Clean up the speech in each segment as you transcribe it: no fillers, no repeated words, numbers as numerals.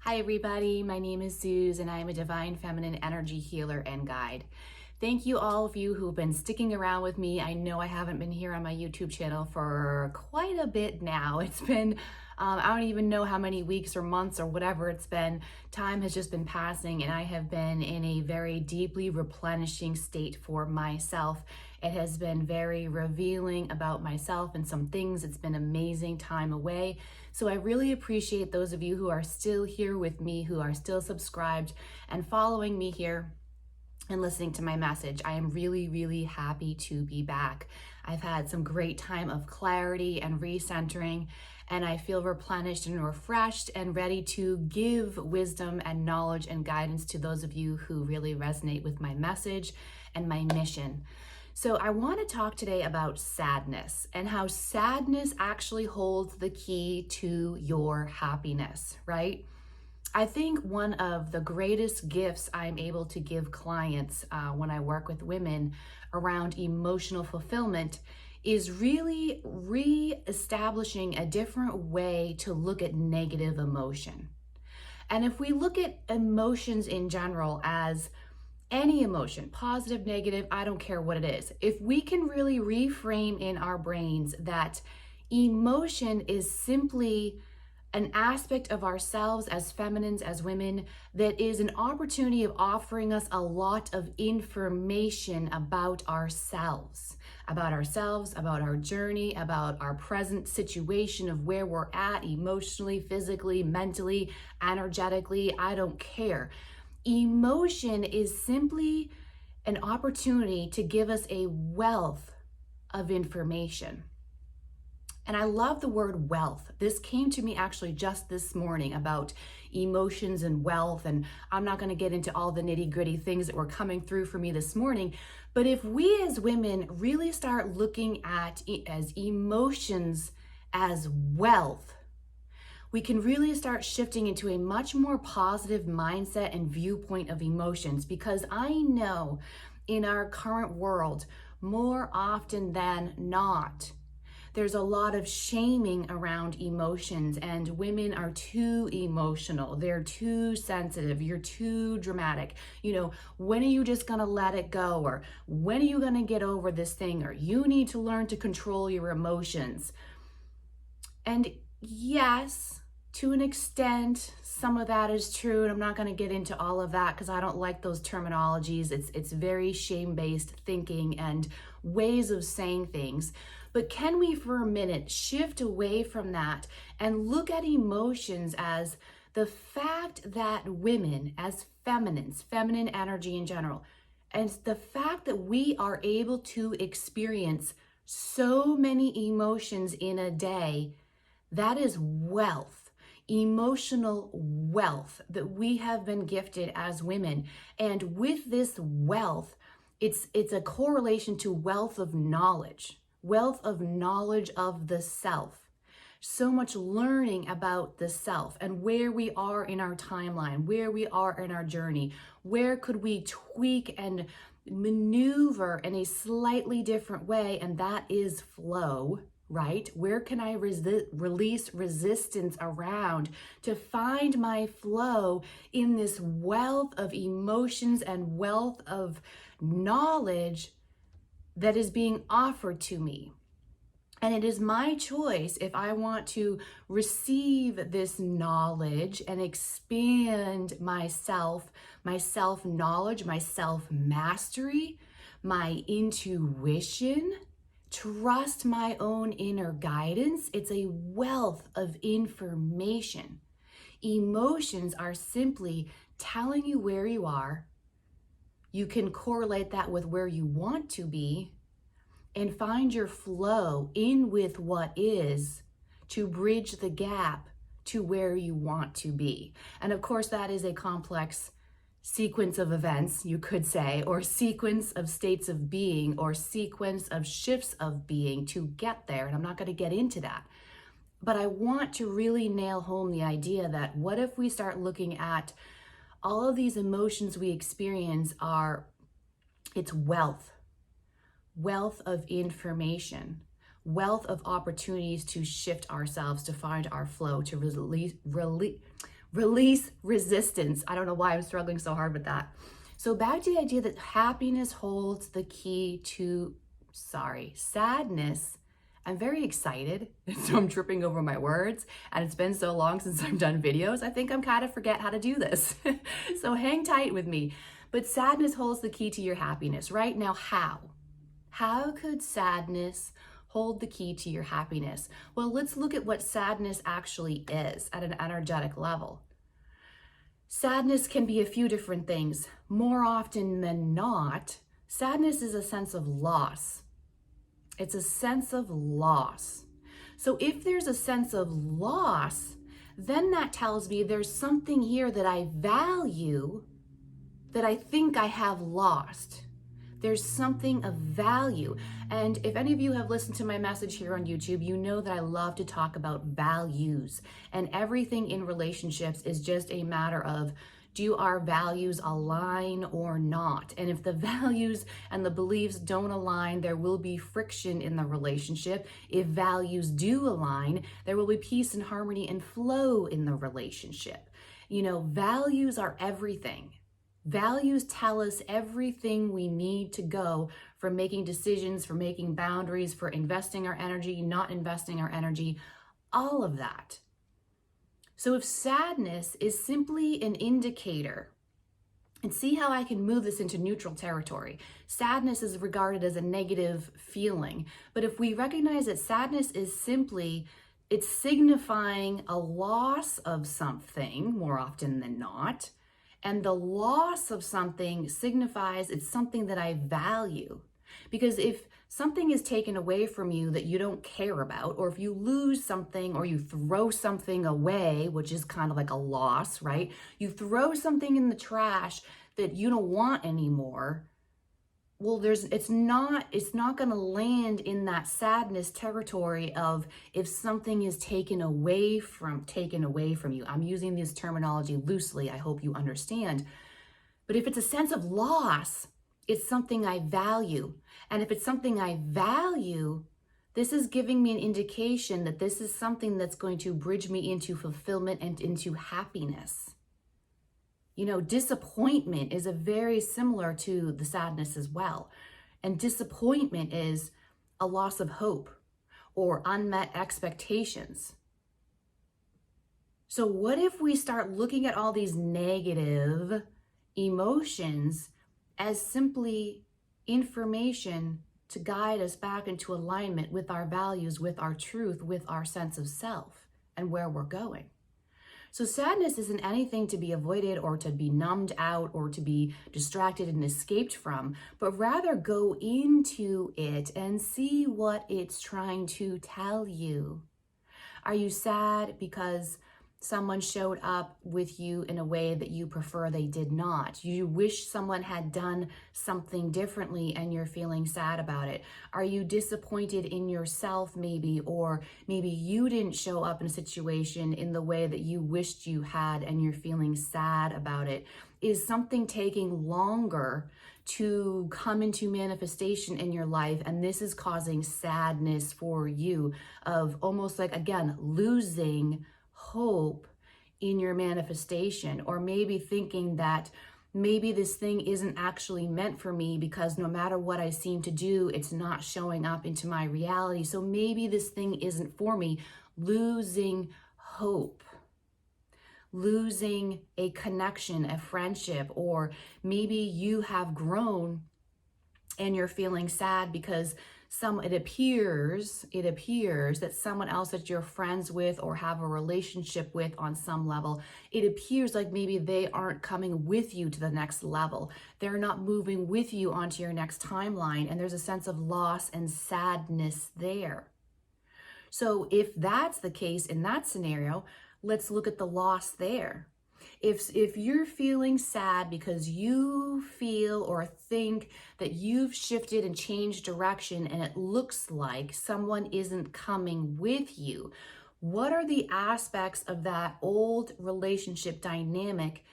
Hi everybody, my name is Suze and I am a divine feminine energy healer and guide. Thank you all of you who've been sticking around with me. I know I haven't been here on my YouTube channel for quite a bit now. It's been, I don't even know how many weeks or months or whatever it's been. Time has just been passing and I have been in a very deeply replenishing state for myself. It has been very revealing about myself and some things. It's been an amazing time away. So I really appreciate those of you who are still here with me, who are still subscribed and following me here and listening to my message. I am really, really happy to be back. I've had some great time of clarity and recentering, and I feel replenished and refreshed and ready to give wisdom and knowledge and guidance to those of you who really resonate with my message and my mission. So I want to talk today about sadness and how sadness actually holds the key to your happiness, right? I think one of the greatest gifts I'm able to give clients when I work with women around emotional fulfillment is really re-establishing a different way to look at negative emotion. And if we look at emotions in general as any emotion, positive, negative, I don't care what it is. If we can really reframe in our brains that emotion is simply an aspect of ourselves as feminines, as women, that is an opportunity of offering us a lot of information about ourselves, about our journey, about our present situation of where we're at emotionally, physically, mentally, energetically, I don't care. Emotion is simply an opportunity to give us a wealth of information. And I love the word wealth. This came to me actually just this morning about emotions and wealth. And I'm not going to get into all the nitty gritty things that were coming through for me this morning. But if we as women really start looking at as emotions as wealth, we can really start shifting into a much more positive mindset and viewpoint of emotions, because I know in our current world, more often than not, there's a lot of shaming around emotions, and women are too emotional. They're too sensitive. You're too dramatic. When are you just going to let it go? Or when are you going to get over this thing? Or you need to learn to control your emotions. And yes, to an extent, some of that is true, and I'm not going to get into all of that because I don't like those terminologies. It's very shame-based thinking and ways of saying things. But can we for a minute shift away from that and look at emotions as the fact that women, as feminines, feminine energy in general, and the fact that we are able to experience so many emotions in a day, that is wealth, emotional wealth that we have been gifted as women. And with this wealth, it's a correlation to wealth of knowledge of the self. So much learning about the self and where we are in our timeline, where we are in our journey, where could we tweak and maneuver in a slightly different way, and that is flow. Right? Where can I release resistance around to find my flow in this wealth of emotions and wealth of knowledge that is being offered to me? And it is my choice if I want to receive this knowledge and expand myself, my self-knowledge, my self-mastery, my intuition, trust my own inner guidance. It's a wealth of information. Emotions are simply telling you where you are. You can correlate that with where you want to be and find your flow in with what is to bridge the gap to where you want to be. And of course, that is a complex sequence of events, you could say, or sequence of states of being, or sequence of shifts of being to get there. And I'm not going to get into that. But I want to really nail home the idea that what if we start looking at all of these emotions we experience it's wealth of information, wealth of opportunities to shift ourselves, to find our flow, to Release resistance. I don't know why I'm struggling so hard with that. So back to the idea that happiness holds the key to, sadness. I'm very excited, so I'm tripping over my words, and it's been so long since I've done videos, I think I'm kind of forget how to do this. So hang tight with me. But sadness holds the key to your happiness. Right now, how? How could sadness hold the key to your happiness? Well, let's look at what sadness actually is at an energetic level. Sadness can be a few different things. More often than not, sadness is a sense of loss. It's a sense of loss. So if there's a sense of loss, then that tells me there's something here that I value that I think I have lost. There's something of value. And if any of you have listened to my message here on YouTube, you know that I love to talk about values. And everything in relationships is just a matter of, do our values align or not? And if the values and the beliefs don't align, there will be friction in the relationship. If values do align, there will be peace and harmony and flow in the relationship. You know, values are everything. Values tell us everything we need to go for making decisions, for making boundaries, for investing our energy, not investing our energy, all of that. So if sadness is simply an indicator, and see how I can move this into neutral territory. Sadness is regarded as a negative feeling, but if we recognize that sadness is simply, it's signifying a loss of something more often than not, and the loss of something signifies it's something that I value. Because if something is taken away from you that you don't care about, or if you lose something or you throw something away, which is kind of like a loss, right? You throw something in the trash that you don't want anymore. Well, it's not going to land in that sadness territory of if something is taken away from you. I'm using this terminology loosely. I hope you understand. But if it's a sense of loss, it's something I value. And if it's something I value, this is giving me an indication that this is something that's going to bridge me into fulfillment and into happiness. You know, disappointment is a very similar to the sadness as well. And disappointment is a loss of hope or unmet expectations. So what if we start looking at all these negative emotions as simply information to guide us back into alignment with our values, with our truth, with our sense of self and where we're going? So sadness isn't anything to be avoided or to be numbed out or to be distracted and escaped from, but rather go into it and see what it's trying to tell you. Are you sad because someone showed up with you in a way that you prefer they did not? You wish someone had done something differently and you're feeling sad about it. Are you disappointed in yourself maybe, or maybe you didn't show up in a situation in the way that you wished you had and you're feeling sad about it? Is something taking longer to come into manifestation in your life, and this is causing sadness for you of almost like, again, losing hope in your manifestation, or maybe thinking that maybe this thing isn't actually meant for me because no matter what I seem to do, it's not showing up into my reality. So maybe this thing isn't for me. Losing hope, losing a connection, a friendship, or maybe you have grown and you're feeling sad because it appears that someone else that you're friends with or have a relationship with on some level, it appears like maybe they aren't coming with you to the next level. They're not moving with you onto your next timeline, and there's a sense of loss and sadness there. So if that's the case in that scenario, let's look at the loss there. If you're feeling sad because you feel or think that you've shifted and changed direction and it looks like someone isn't coming with you, what are the aspects of that old relationship dynamic?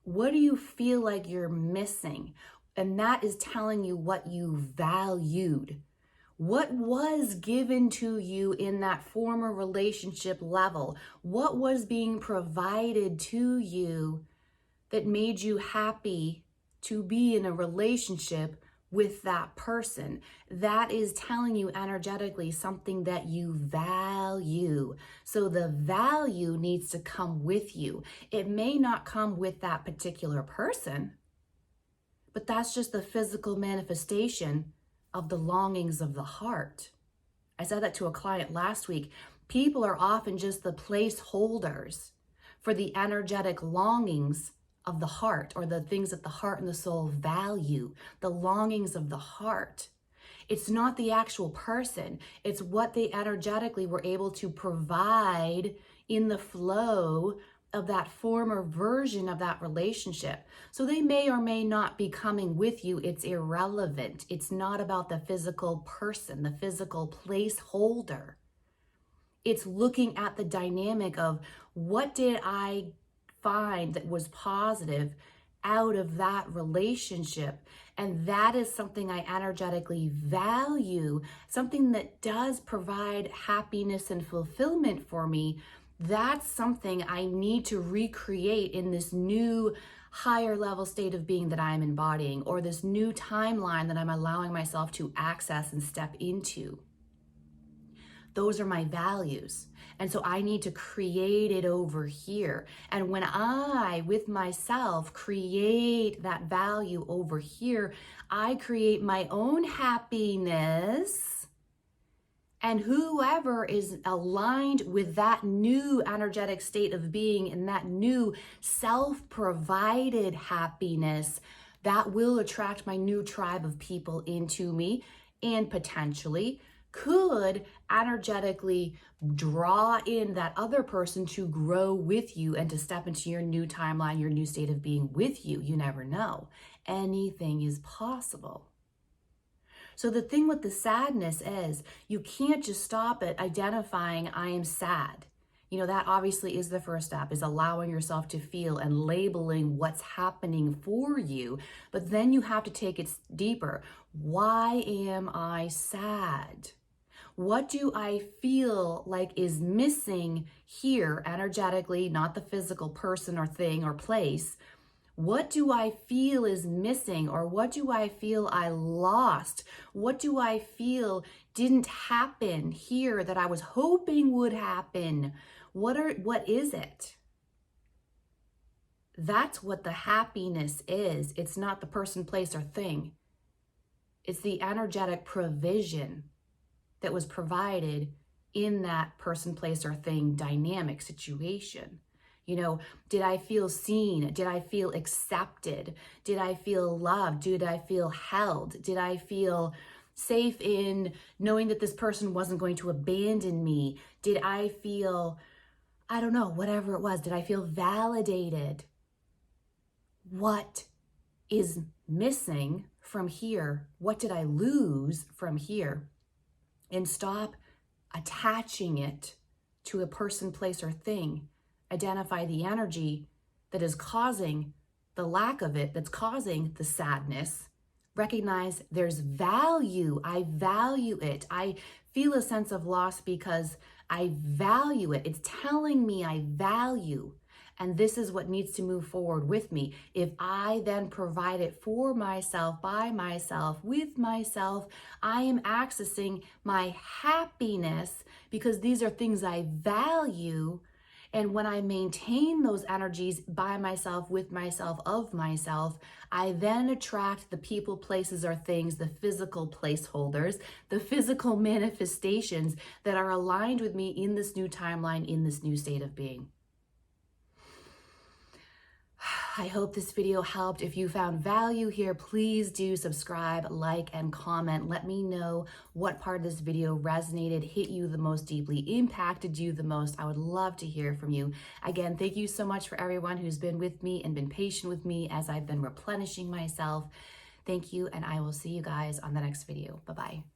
What do you feel like you're missing? And that is telling you what you valued. What was given to you in that former relationship level? What was being provided to you that made you happy to be in a relationship with that person? That is telling you energetically something that you value. So the value needs to come with you. It may not come with that particular person, but that's just the physical manifestation of the longings of the heart. I said that to a client last week. People are often just the placeholders for the energetic longings of the heart, or the things that the heart and the soul value, the longings of the heart. It's not the actual person. It's what they energetically were able to provide in the flow of that former version of that relationship. So they may or may not be coming with you. It's irrelevant. It's not about the physical person, the physical placeholder. It's looking at the dynamic of, what did I find that was positive out of that relationship? And that is something I energetically value, something that does provide happiness and fulfillment for me. That's something I need to recreate in this new higher level state of being that I'm embodying, or this new timeline that I'm allowing myself to access and step into. Those are my values. And so I need to create it over here. And when I, with myself, create that value over here, I create my own happiness. And whoever is aligned with that new energetic state of being and that new self-provided happiness, that will attract my new tribe of people into me, and potentially could energetically draw in that other person to grow with you and to step into your new timeline, your new state of being with you. You never know. Anything is possible. So the thing with the sadness is, you can't just stop at identifying, I am sad. You know, that obviously is the first step, is allowing yourself to feel and labeling what's happening for you. But then you have to take it deeper. Why am I sad? What do I feel like is missing here energetically, not the physical person or thing or place? What do I feel is missing, or what do I feel I lost? What do I feel didn't happen here that I was hoping would happen? What is it? That's what the happiness is. It's not the person, place, or thing. It's the energetic provision that was provided in that person, place, or thing dynamic situation. You know, did I feel seen? Did I feel accepted? Did I feel loved? Did I feel held? Did I feel safe in knowing that this person wasn't going to abandon me? Did I feel, I don't know, whatever it was, did I feel validated? What is missing from here? What did I lose from here? And stop attaching it to a person, place, or thing. Identify the energy that is causing the lack of it, that's causing the sadness. Recognize there's value. I value it. I feel a sense of loss because I value it. It's telling me I value. And this is what needs to move forward with me. If I then provide it for myself, by myself, with myself, I am accessing my happiness because these are things I value. And when I maintain those energies by myself, with myself, of myself, I then attract the people, places, or things, the physical placeholders, the physical manifestations that are aligned with me in this new timeline, in this new state of being. I hope this video helped. If you found value here, please do subscribe, like, and comment. Let me know what part of this video resonated, hit you the most deeply, impacted you the most. I would love to hear from you. Again, thank you so much for everyone who's been with me and been patient with me as I've been replenishing myself. Thank you, and I will see you guys on the next video. Bye-bye.